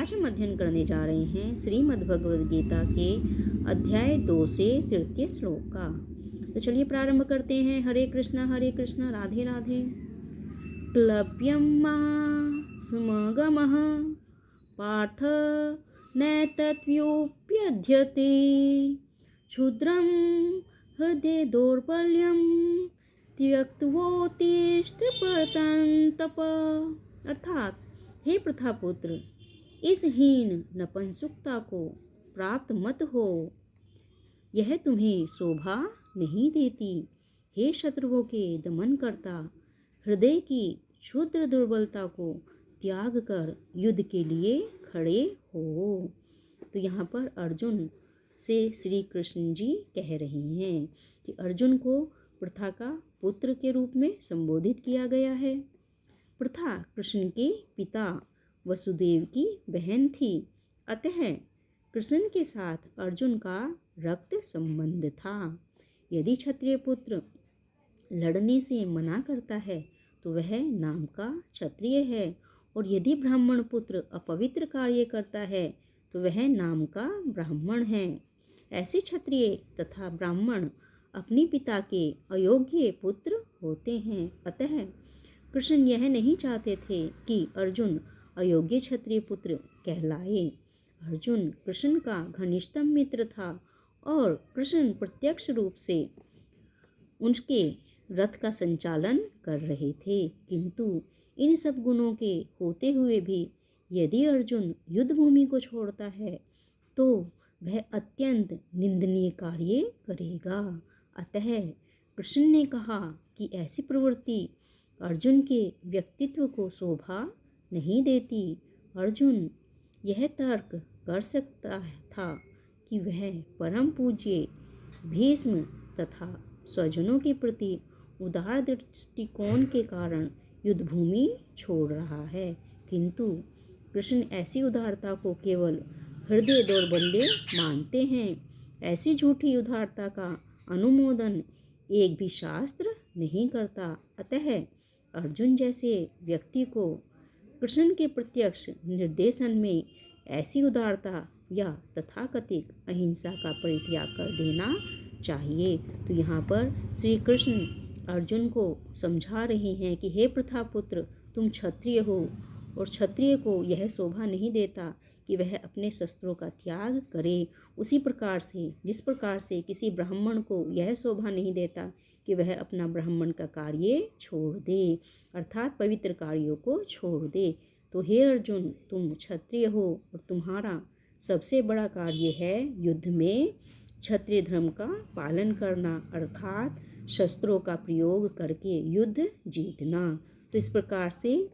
आज हम अध्ययन करने जा रहे हैं श्रीमद् भगवद गीता के अध्याय 2 से तृतीय श्लोक का। तो चलिए प्रारंभ करते हैं। हरे कृष्णा राधे राधे। क्लप्यं सुमगमः पार्थ नैतत्व्युप्यध्यते क्षुद्रं हृदय दौर्बल्यं त्यक्त्वोत्तिष्ठ परन्तप। अर्थात, हे प्रथापुत्र, इस हीन नपुंसकता को प्राप्त मत हो, यह तुम्हें शोभा नहीं देती। हे शत्रुओं के दमन करता, हृदय की क्षुद्र दुर्बलता को त्याग कर युद्ध के लिए खड़े हो। तो यहाँ पर अर्जुन से श्री कृष्ण जी कह रहे हैं कि अर्जुन को प्रथा का पुत्र के रूप में संबोधित किया गया है। प्रथा कृष्ण के पिता वसुदेव की बहन थी, अतः कृष्ण के साथ अर्जुन का रक्त संबंध था। यदि क्षत्रिय पुत्र लड़ने से मना करता है तो वह नाम का क्षत्रिय है, और यदि ब्राह्मण पुत्र अपवित्र कार्य करता है तो वह नाम का ब्राह्मण है। ऐसे क्षत्रिय तथा ब्राह्मण अपने पिता के अयोग्य पुत्र होते हैं। अतः कृष्ण यह नहीं चाहते थे कि अर्जुन अयोग्य क्षत्रिय पुत्र कहलाए। अर्जुन कृष्ण का घनिष्ठतम मित्र था और कृष्ण प्रत्यक्ष रूप से उनके रथ का संचालन कर रहे थे, किंतु इन सब गुणों के होते हुए भी यदि अर्जुन युद्ध भूमि को छोड़ता है तो वह अत्यंत निंदनीय कार्य करेगा। अतः कृष्ण ने कहा कि ऐसी प्रवृत्ति अर्जुन के व्यक्तित्व को शोभा नहीं देती। अर्जुन यह तर्क कर सकता था कि वह परम पूज्य भीष्म तथा स्वजनों के प्रति उदार दृष्टिकोण के कारण युद्ध भूमि छोड़ रहा है, किंतु कृष्ण ऐसी उदारता को केवल हृदय दौर्बल्य मानते हैं। ऐसी झूठी उदारता का अनुमोदन एक भी शास्त्र नहीं करता। अतः अर्जुन जैसे व्यक्ति को कृष्ण के प्रत्यक्ष निर्देशन में ऐसी उदारता या तथाकथित अहिंसा का परित्याग कर देना चाहिए। तो यहाँ पर श्री कृष्ण अर्जुन को समझा रहे हैं कि हे प्रथापुत्र, तुम क्षत्रिय हो और क्षत्रिय को यह शोभा नहीं देता कि वह अपने शस्त्रों का त्याग करे। उसी प्रकार से जिस प्रकार से किसी ब्राह्मण को यह शोभा नहीं देता कि वह अपना ब्राह्मण का कार्य छोड़ दे, अर्थात पवित्र कार्यों को छोड़ दे। तो हे अर्जुन, तुम क्षत्रिय हो और तुम्हारा सबसे बड़ा कार्य है युद्ध में क्षत्रिय धर्म का पालन करना, अर्थात शस्त्रों का प्रयोग करके युद्ध जीतना। तो इस प्रकार से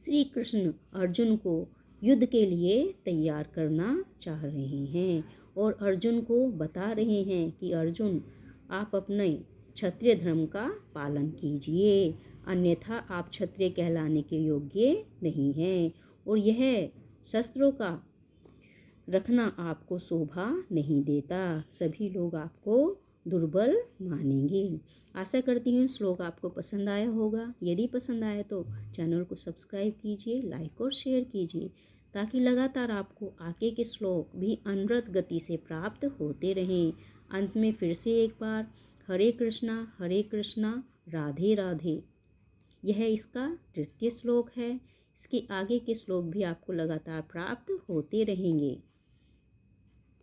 श्री कृष्ण अर्जुन को युद्ध के लिए तैयार करना चाह रहे हैं और अर्जुन को बता रहे हैं कि अर्जुन, आप अपने क्षत्रिय धर्म का पालन कीजिए, अन्यथा आप क्षत्रिय कहलाने के योग्य नहीं हैं और यह शस्त्रों का रखना आपको शोभा नहीं देता। सभी लोग आपको दुर्बल मानेंगे। आशा करती हूँ श्लोक आपको पसंद आया होगा। यदि पसंद आया तो चैनल को सब्सक्राइब कीजिए, लाइक और शेयर कीजिए, ताकि लगातार आपको आगे के श्लोक भी अनवरत गति से प्राप्त होते रहें। अंत में फिर से एक बार हरे कृष्णा राधे राधे। यह इसका तृतीय श्लोक है। इसके आगे के श्लोक भी आपको लगातार प्राप्त होते रहेंगे।